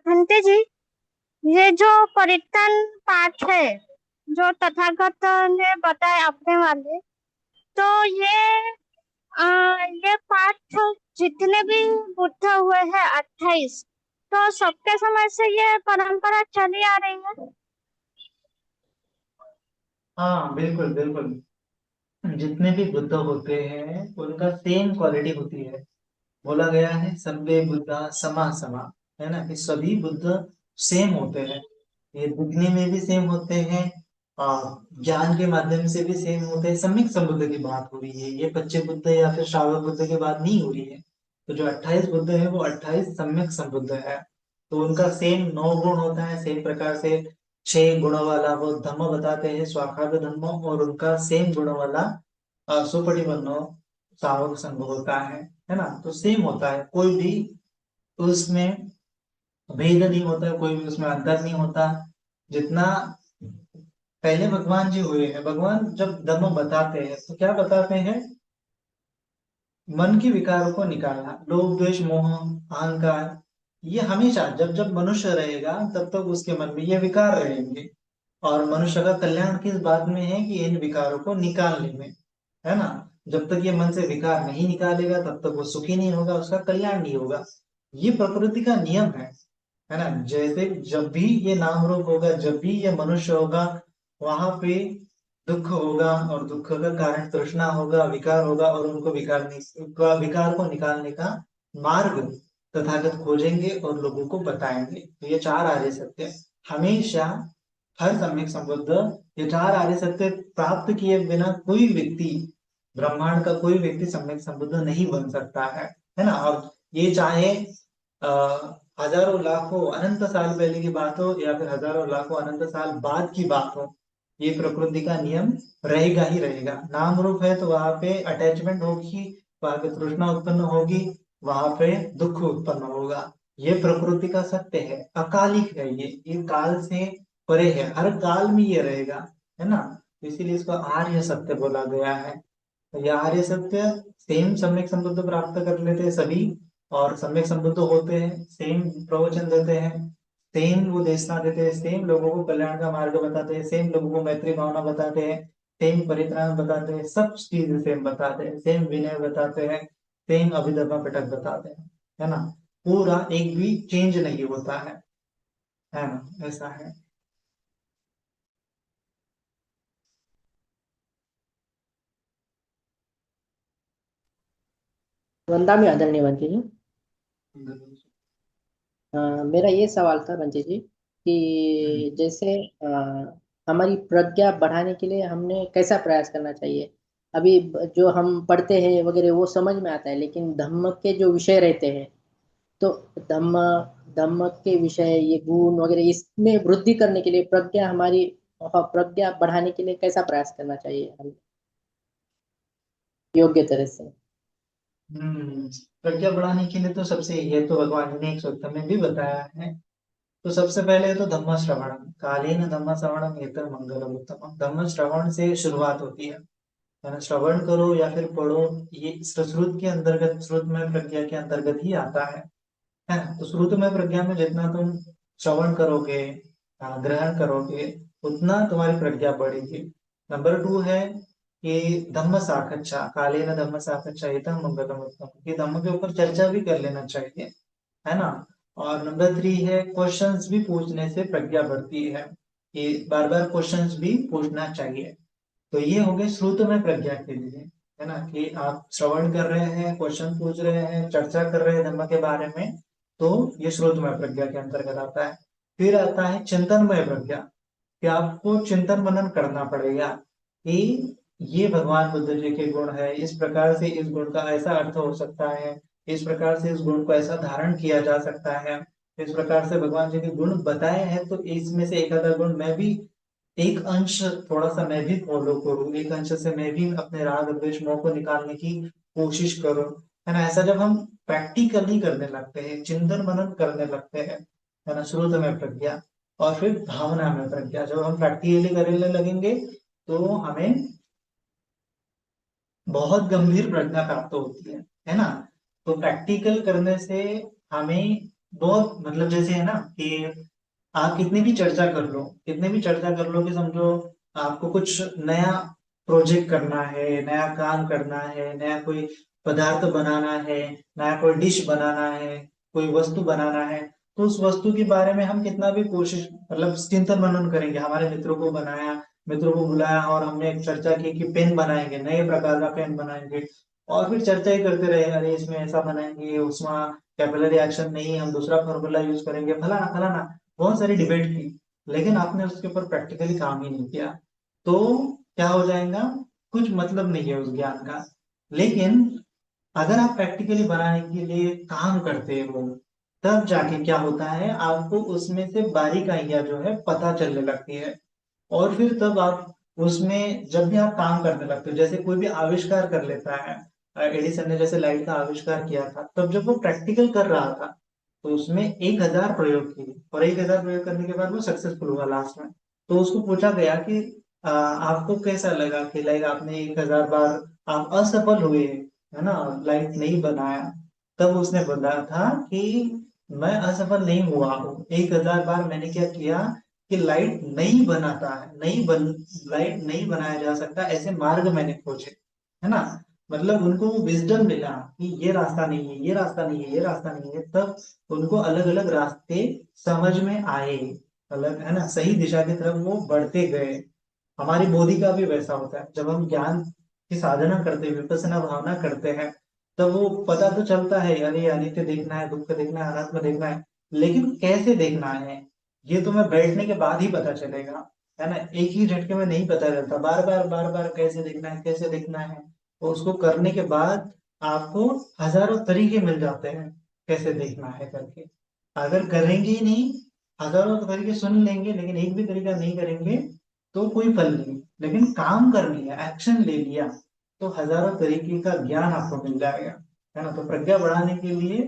अंते जी, ये जो परित्राण पाठ है जो तथागत ने बताए अपने वाले, तो आ, ये पाठ जितने भी बुद्ध हुए हैं 28, तो सबके समय से ये परंपरा चली आ रही है। हाँ बिल्कुल बिल्कुल। जितने भी बुद्ध होते हैं उनका सेम क्वालिटी होती है। बोला गया है सर्वे बुद्धा समा समा, है ना, कि सभी बुद्ध सेम होते हैं। ये दिखने में भी सेम होते हैं, ज्ञान के माध्यम से भी सेम होते हैं। सम्यक संबुद्ध की बात हो रही है, ये 25 बुद्ध या फिर श्रावक बुद्ध की बात नहीं हो रही है। तो जो 28 बुद्ध है वो 28 सम्यक संबुद्ध है। तो उनका सेम 9 गुण होता है, सेम प्रकार से 6 गुणों वाला वो धम्म बताते हैं, स्वाखात धम्म, और उनका सेम गुणों वाला सुपटिपन्नो सावक संघ होता है ना। तो सेम होता है, कोई भी उसमें भेद नहीं होता है, कोई भी उसमें अंतर नहीं होता। जितना पहले भगवान जी हुए हैं, भगवान जब धर्म बताते हैं तो क्या बताते हैं? मन की विकारों को निकालना, लोभ द्वेष मोह अहंकार, ये हमेशा जब जब मनुष्य रहेगा तब तक उसके मन में ये विकार रहेंगे। और मनुष्य का कल्याण किस बात में है? कि इन विकारों को निकालने में, है ना। जब तक ये मन से विकार नहीं निकालेगा तब तक वो सुखी नहीं होगा, उसका कल्याण नहीं होगा। ये प्रकृति का नियम है ना। जैसे जब भी ये नाम रूप होगा, जब भी ये मनुष्य होगा, वहां पे दुख होगा, और दुख का कारण तृष्णा होगा, विकार होगा, और उनको विकार को निकालने का मार्ग तथागत खोजेंगे और लोगों को बताएंगे। तो ये चार आर्य सत्य हमेशा, हर सम्यक संबुद्ध ये चार आर्य सत्य प्राप्त किए बिना कोई व्यक्ति, ब्रह्मांड का कोई व्यक्ति सम्यक संबुद्ध नहीं बन सकता है ना। और ये चाहे हजारों लाखों अनंत साल पहले की बात हो या फिर हजारों लाखों अनंत साल बाद की बात हो, ये प्रकृति का नियम रहेगा ही रहेगा। नाम रूप है तो वहां पे अटैचमेंट होगी, वहां पे तृष्णा उत्पन्न होगी, वहां पे दुख उत्पन्न होगा। ये प्रकृति का सत्य है, अकालिक है, ये काल से परे है, हर काल में ये रहेगा, है ना। तो इसीलिए इसको आर्य सत्य बोला गया है। तो ये आर्य सत्य सेम सम्यक संबुद्ध प्राप्त कर लेते हैं सभी, और सम्यक संबुद्ध होते हैं, सेम प्रवचन देते हैं, सेम वो देशना देते हैं, सेम लोगों को कल्याण का मार्ग बताते हैं, सेम लोगों को मैत्री भावना बताते हैं, सेम परित्राण बताते हैं, सब चीज सेम बताते हैं, सेम विनय बताते हैं, सेम अभिधर्म पिटक बताते हैं, है ना। पूरा एक भी चेंज नहीं होता है ना, ऐसा है। वंदा में आदरणीय बंटी जी। मेरा ये सवाल था बंटी जी कि जैसे हमारी प्रज्ञा बढ़ाने के लिए हमने कैसा प्रयास करना चाहिए। अभी जो हम पढ़ते हैं वगैरह वो समझ में आता है, लेकिन धम्म के जो विषय रहते हैं, तो धम्म धम्म के विषय ये गुण वगैरह इसमें वृद्धि करने के लिए प्रज्ञा हमारी प्रज्ञा बढ़ाने के लिए कैसा प्रयास करना चाहिए हम योग्य तरह से। हम्म प्रज्ञा बढ़ाने के लिए तो सबसे, ये तो भगवान ने एक सूत्र में भी बताया है। तो सबसे पहले तो धम्म श्रवण, कालीन धम्म श्रवणम एतत् मंगलम उत्तमम। धम्म श्रवण से शुरुआत होती है ना। श्रवण करो या फिर पढ़ो, ये श्रुत के अंतर्गत, श्रुत में प्रज्ञा के अंतर्गत ही आता है ना। तो श्रुत में प्रज्ञा में जितना तुम श्रवण करोगे, ग्रहण करोगे, उतना तुम्हारी प्रज्ञा बढ़ेगी। नंबर 2 है कि धम्म साकच्छा, कालेन धम्म साकच्छा एतत् मंगलम उत्तमम, कि धम्म के ऊपर चर्चा भी कर लेना चाहिए, है ना। और नंबर 3 है क्वेश्चंस भी पूछने से प्रज्ञा बढ़ती है, कि बार बार क्वेश्चंस भी पूछना चाहिए। तो ये हो गए श्रुत में प्रज्ञा के लिए, है ना, कि आप श्रवण कर रहे हैं, क्वेश्चन पूछ रहे हैं, चर्चा कर रहे हैं धर्म के बारे में, तो ये श्रुतमय प्रज्ञा के अंतर्गत आता है। फिर आता है चिंतनमय प्रज्ञा, कि आपको चिंतन मनन करना पड़ेगा कि ये भगवान बुद्ध जी के गुण है, इस प्रकार से इस गुण का ऐसा अर्थ हो सकता है, इस प्रकार से इस गुण को ऐसा धारण किया जा सकता है, इस प्रकार से भगवान जी के गुण बताए हैं, तो इसमें से एक आधा गुण मैं भी, एक अंश थोड़ा सा मैं भी फॉलो करूँ, एक अंश से मैं भी अपने राग द्वेष मोह को निकालने की कोशिश करूँ, है ना। ऐसा जब हम प्रैक्टिकली करने लगते हैं, चिंतन मनन करने लगते हैं, है ना, श्रुत में प्रज्ञा, और फिर भावना में प्रज्ञा, जब हम प्रैक्टिकली करने लगेंगे तो हमें बहुत गंभीर प्रज्ञा प्राप्त होती है ना। तो प्रैक्टिकल करने से हमें बहुत मतलब जैसे है ना कि आप कितनी भी चर्चा कर लो, कितने भी चर्चा कर लो कि समझो आपको कुछ नया प्रोजेक्ट करना है, नया काम करना है, नया कोई पदार्थ बनाना है, नया कोई डिश बनाना है, कोई वस्तु बनाना है, तो उस वस्तु के बारे में हम कितना भी कोशिश मतलब चिंतन मनन करेंगे, हमारे मित्रों को बनाया, मित्रों को बुलाया और हमने एक चर्चा की कि पेन बनाएंगे, नए प्रकार का पेन बनाएंगे, और फिर चर्चा ही करते रहे, अरे इसमें ऐसा बनाएंगे, उसमें कैपिलरी एक्शन नहीं, हम दूसरा फॉर्मूला यूज करेंगे, फलाना फलाना, बहुत सारी डिबेट की, लेकिन आपने उसके ऊपर प्रैक्टिकली काम ही नहीं किया, तो क्या हो जाएगा, कुछ मतलब नहीं है उस ज्ञान का। लेकिन अगर आप प्रैक्टिकली बनाने के लिए काम करते हो, तब जाके क्या होता है, आपको उसमें से बारीकाइयां जो है पता चलने लगती है, और फिर तब आप उसमें जब भी आप काम करने लगते हो, जैसे कोई भी आविष्कार कर लेता है, एडिसन ने जैसे लाइट का आविष्कार किया था, तब जब वो प्रैक्टिकल कर रहा था, तो उसमें 1,000 प्रयोग किए, और 1,000 प्रयोग करने के बाद वो सक्सेसफुल हुआ लास्ट में। तो उसको पूछा गया कि आपको कैसा लगा कि लाइक आपने 1,000 बार आप असफल हुए, है ना, लाइट नहीं बनाया, तब उसने बताया था कि मैं असफल नहीं हुआ हूँ, 1,000 बार मैंने क्या किया कि लाइट नहीं बनाता है, लाइट नहीं बनाया जा सकता ऐसे मार्ग मैंने खोजे, है ना। मतलब उनको वो विजडम मिला कि ये रास्ता नहीं है, ये रास्ता नहीं है, ये रास्ता नहीं है, तब उनको अलग अलग रास्ते समझ में आए, अलग, है ना, सही दिशा की तरफ वो बढ़ते गए। हमारी बोधि का भी वैसा होता है, जब हम ज्ञान की साधना करते हैं, विपස්සना भावना करते हैं, तब वो पता तो चलता है, अरे अनित्य देखना है, दुख देखना है, अनात्म देखना है, लेकिन कैसे देखना है, ये तो मैं बैठने के बाद ही पता चलेगा, है ना, एक ही झटके में नहीं पता चलता, बार बार कैसे देखना है, कैसे देखना है, और उसको करने के बाद आपको हजारों तरीके मिल जाते हैं कैसे देखना है करके। अगर करेंगे ही नहीं, हजारों तरीके सुन लेंगे लेकिन एक भी तरीका नहीं करेंगे, तो कोई फल नहीं, लेकिन काम कर लिया, एक्शन ले लिया, तो हजारों तरीके का ज्ञान आपको मिल जाएगा, है ना। तो प्रज्ञा बढ़ाने के लिए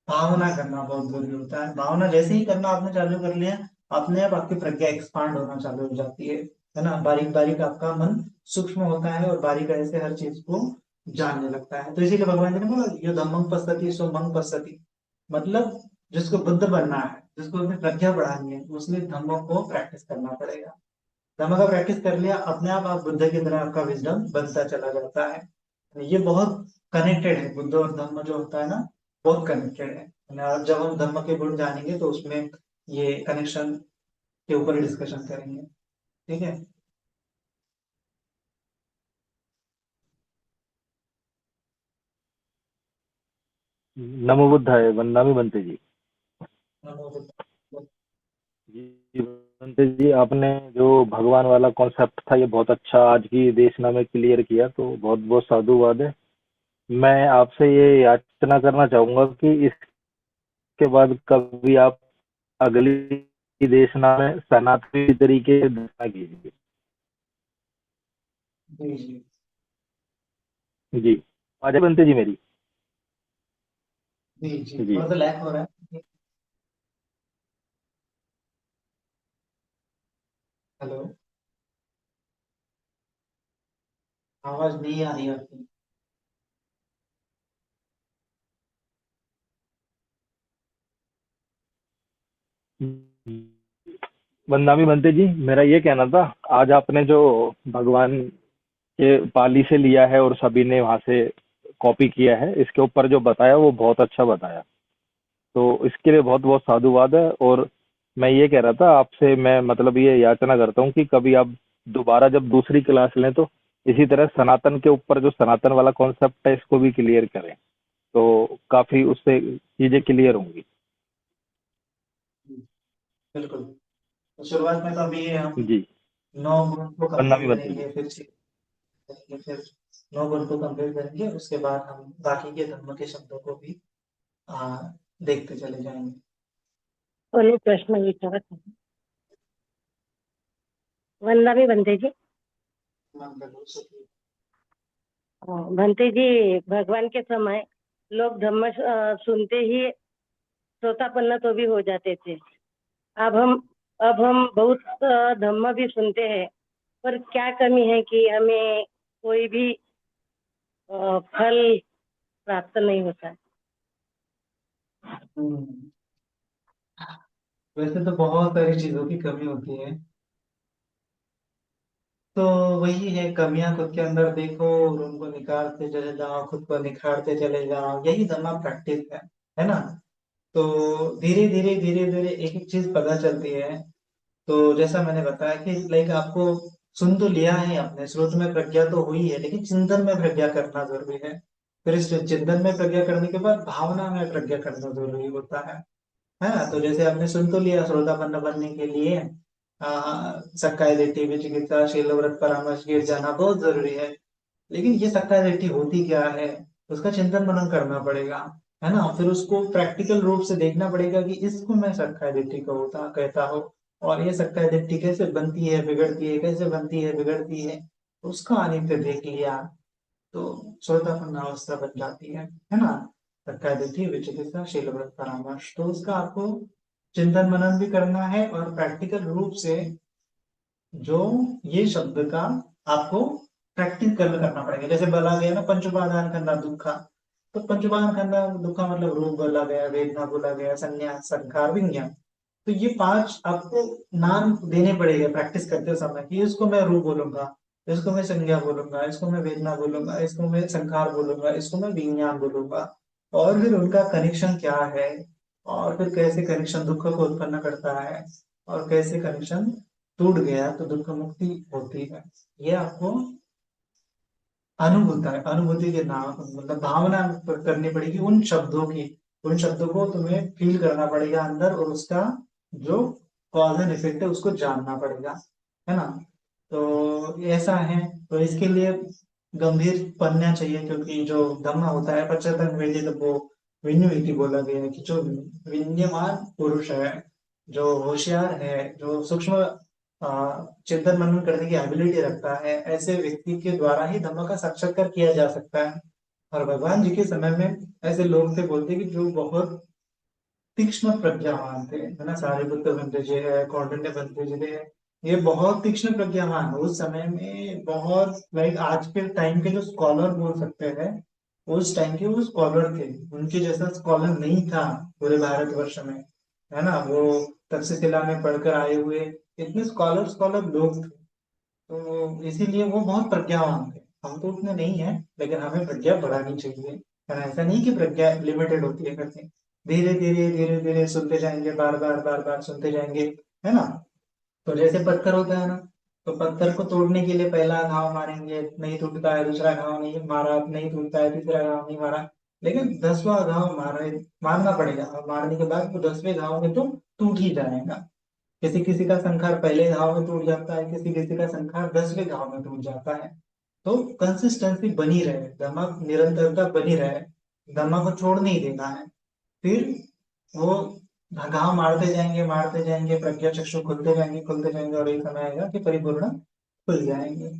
भावना करना बहुत जरूरी होता है, भावना जैसे ही करना आपने चालू कर लिया, अपने आप आपकी प्रज्ञा एक्सपांड होना चालू हो जाती है ना, बारीक बारीक आपका मन सूक्ष्म होता है और बारीकाई से हर चीज को जानने लगता है। तो इसीलिए भगवान जी ने बोला यो धम्मं पश्यति सो मम पश्यति, मतलब जिसको बुद्ध बनना है, जिसको अपनी प्रज्ञा बढ़ानी है, उसने धम्मों को प्रैक्टिस करना पड़ेगा। धम्म का प्रैक्टिस कर लिया, अपने आप आप बुद्ध की तरह आपका विजडम बनता चला जाता है। ये बहुत कनेक्टेड है, बुद्ध और धम्म जो होता है ना, बहुत कनेक्टेड है। और जब हम धम्म के गुण जानेंगे तो उसमें ये कनेक्शन के ऊपर ही डिस्कशन करेंगे, ठीक है। नमो बुद्धाय, वंदनामि बनते जी। नमो बुद्ध। जी बनते जी, आपने जो भगवान वाला कॉन्सेप्ट था ये बहुत अच्छा आज की देशना में क्लियर किया, तो बहुत बहुत साधुवाद है। मैं आपसे ये याचना करना चाहूंगा कि इसके बाद कभी आप अगली देशना में सनातनी तरीके से देशना कीजिए। जी जी। जी आज बनते जी मेरी। जी जी, जी थोड़ा सा लैग हो रहा है। हेलो, आवाज नहीं आ रही आपकी। वंदनामि बनते जी, मेरा ये कहना था, आज आपने जो भगवान के पाली से लिया है और सभी ने वहां से कॉपी किया है, इसके ऊपर जो बताया वो बहुत अच्छा बताया, तो इसके लिए बहुत बहुत साधुवाद है। और मैं ये कह रहा था आपसे, मैं मतलब ये याचना करता हूँ कि कभी आप दोबारा जब दूसरी क्लास लें तो इसी तरह सनातन के ऊपर जो सनातन वाला कॉन्सेप्ट है इसको भी क्लियर करें, तो काफी उससे चीजें क्लियर होंगी। बिल्कुल। तो शुरुआत में तो अभी हम जी 9 गुण को बनना कंप्लीट भी बनते जी। करेंगे, फिर करेंगे, फिर 9 गुण को कंप्लीट करेंगे, उसके बाद हम बाकी के धर्म के शब्दों को भी आ, देखते चले जाएंगे। कोणी प्रश्न विचारत नाही. वंदनामी बनते जी. बनते जी, भगवान के समय लोग धम्म सुनते ही श्रोतापन्न तो भी हो जाते थे. अब हम अब हम बहुत धम्म भी सुनते हैं, पर क्या कमी है कि हमें कोई भी फल प्राप्त नहीं होता है. हम्म, वैसे तो बहुत सारी चीजों की कमी होती है। तो वही है, कमियां खुद के अंदर देखो और उनको निखारते चले जाओ, खुद को निखारते चले जाओ, यही धम्मा प्रैक्टिस है ना। तो धीरे धीरे धीरे धीरे एक एक चीज पता चलती है। तो जैसा मैंने बताया कि लाइक आपको सुन तो लिया है आपने, स्रोत में प्रज्ञा तो हुई है, लेकिन चिंतन में प्रज्ञा करना जरूरी है। फिर इस चिंतन में प्रज्ञा करने के बाद भावना में प्रज्ञा करना जरूरी होता है ना। तो जैसे आपने सुन तो लिया, श्रोतापन्न बनने के लिए सक्काय दिट्ठी विचिकित्सा शील व्रत परामर्श गिर जाना बहुत जरूरी है। लेकिन ये सक्काय दिट्ठी होती क्या है, उसका चिंतन मनन करना पड़ेगा, है ना। फिर उसको प्रैक्टिकल रूप से देखना पड़ेगा कि इसको मैं सक्काय दिट्ठी को होता कहता हूँ, और ये सक्काय दिट्ठी कैसे बनती है बिगड़ती है, कैसे बनती है बिगड़ती है, उसका अनित्य देख लिया तो श्रोतापन्न अवस्था बन जाती है ना। सक्काय दिट्ठी विचिकित्सा शील व्रत परामर्श, तो उसका आपको चिंतन मनन भी करना है, और प्रैक्टिकल रूप से जो ये शब्द का आपको प्रैक्टिस करना पड़ेगा। जैसे बोला गया ना, पंच उपादान खंडा दुखा, तो पंच उपादान खंडा दुखा मतलब रूप बोला गया, वेदना बोला गया, संन्यास संखार विज्ञान। तो ये पांच आपको नाम देने पड़ेगा प्रैक्टिस करते समय, कि इसको मैं रूप बोलूंगा, इसको मैं संज्ञा बोलूंगा, इसको मैं वेदना बोलूंगा, इसको मैं संखार बोलूंगा, इसको मैं विज्ञान बोलूंगा। और फिर उनका कनेक्शन क्या है, और फिर कैसे कनेक्शन दुख को उत्पन्न करता है, और कैसे कनेक्शन टूट गया तो दुख मुक्ति होती है। ये आपको अनुभूति के नाम मतलब भावना करनी पड़ेगी उन शब्दों की। उन शब्दों को तुम्हें फील करना पड़ेगा अंदर, और उसका जो कॉज एंड इफेक्ट है उसको जानना पड़ेगा, है ना। तो ऐसा है, तो इसके लिए गंभीर पढ़ना चाहिए, क्योंकि जो धम्म होता है पश्चातन वेदी, तो वो विन्युइति बोला गया है कि जो विद्यमान पुरुष है, जो होशियार है, जो सूक्ष्म चिंतन मनन करने की एबिलिटी रखता है, ऐसे व्यक्ति के द्वारा ही धम्म का साक्षात्कार किया जा सकता है। और भगवान जी के समय में ऐसे लोग थे, बोलते कि जो बहुत तीक्ष्ण प्रज्ञावान थे, है ना। सारिपुत्र बनते जी है, कौंडिन्य बनते जी थे, ये बहुत तीक्ष्ण प्रज्ञावान उस समय में, बहुत लाइक आज के टाइम के जो स्कॉलर बोल सकते हैं, उस टाइम के वो स्कॉलर थे। उनके जैसा स्कॉलर नहीं था पूरे भारतवर्ष में, है ना। वो तक्षशिला में पढ़कर आए हुए इतने स्कॉलर स्कॉलर लोग थे। तो इसीलिए वो बहुत प्रज्ञावान थे। हम तो उतने नहीं है, लेकिन हमें प्रज्ञा बढ़ानी चाहिए, है ना। ऐसा नहीं कि प्रज्ञा लिमिटेड होती है करके, धीरे धीरे धीरे धीरे सुनते जाएंगे, बार बार बार बार सुनते जाएंगे, है ना। तो जैसे पत्थर होता है ना, तो पत्थर को तोड़ने के लिए पहला घाव मारेंगे, नहीं टूटता है, दूसरा घाव नहीं मारा, नहीं टूटता है, तीसरा घाव नहीं मारा, लेकिन 10वां घाव मारना पड़ेगा, और मारने के बाद वो 10वें घाव में तो टूट ही जाएगा। किसी किसी का संखार पहले घाव में टूट जाता है, किसी किसी का संखार 10वें घाव में टूट जाता है। तो कंसिस्टेंसी बनी रहे, दमक निरंतरता बनी रहे, दमा को छोड़ नहीं देना है। फिर वो घाव मारते जाएंगे, प्रज्ञा चक्षु खुलते जाएंगे, और एक समय आएगा कि परिपूर्ण खुल जाएंगे।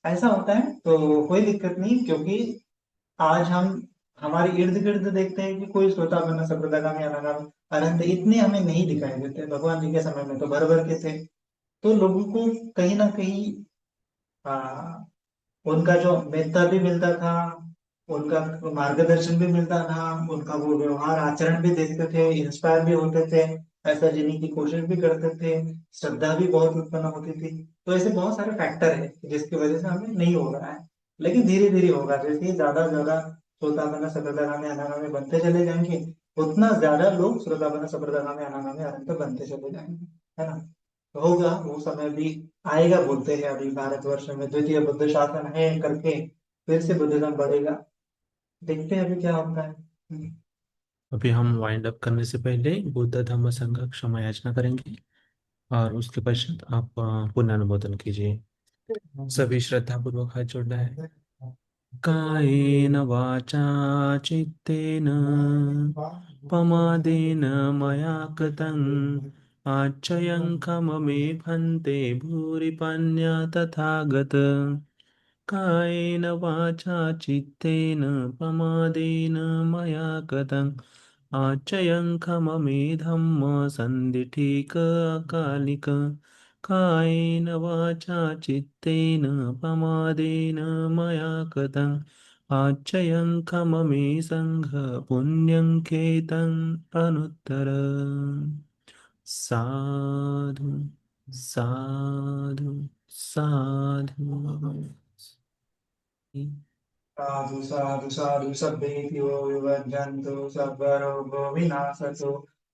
ऐसा होता है, तो कोई दिक्कत नहीं, क्योंकि आज हम हमारे इर्द गिर्द देखते हैं कि कोई श्रोता बना संप्रदायगामी अनागामी अनंत इतने हमें नहीं दिखाई देते। भगवान जी के समय में तो भर भर के थे। तो लोगों को कहीं ना कहीं आ, उनका जो मेहता भी मिलता था, उनका मार्गदर्शन भी मिलता था, उनका वो व्यवहार आचरण भी देखते थे, इंस्पायर भी होते थे, ऐसा जीने की कोशिश भी करते थे, श्रद्धा भी बहुत उत्पन्न होती थी। तो ऐसे बहुत सारे फैक्टर है जिसकी वजह से हमें नहीं हो रहा है, लेकिन धीरे धीरे होगा। जैसे ही ज्यादा ज्यादा श्रोतापन्न संप्रदाय अनागामी बनते चले जाएंगे, उतना ज्यादा लोग श्रोतापन्न संप्रदाय अनागामी अनंत बनते चले जाएंगे, है ना। तो होगा, वो समय भी आएगा, बोलते हैं अभी भारतवर्ष में द्वितीय बुद्ध शासन है करके, फिर से बुद्धिज्म बढ़ेगा। देखते हैं अभी क्या होता है। अभी हम वाइंड अप करने से पहले बुद्ध धम्म संघ क्षमा याचना करेंगे और उसके पश्चात आप पुनर्नुमोदन कीजिए। सभी श्रद्धा पूर्वक हाथ जोड़ना है। कायेन वाचा चित्तेन पमादेन मया कृतं आच्चयं खममे भन्ते भूरि पन्या तथागत। कायेन वाचा चित्तेन प्रमादेन मया कृतं आच्चयं खममे धम्म सन्धिठिक अकालिक। कायेन वाचा चित्तेन प्रमादेन मया कृतं आच्ययङ्कममे सङ्घ पुण्यं केतन् अनुत्तर साधु साधु साधु। साधु साधु साधु सभ्येभ्यो विवर्धन्तु सर्वरोगो विनाशतु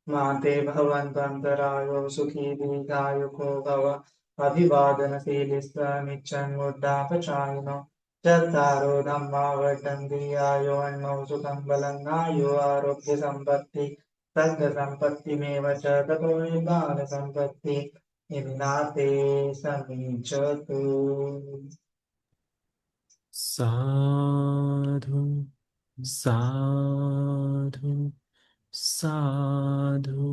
माते भवन्तन्तरायो सुखी दीर्घायुको भव अभिवादनशीलिस्य नित्यं मुद्रापचारिणो चत्तारो धम्मा वर्धन्ति आयो अन्नो सुखं बलं आयो आरोग्य सम्पत्ति सद्ध सम्पत्तिमेव च ततो निबाल सम्पत्ति निम्नाते समीचतु। साधु साधु साधु।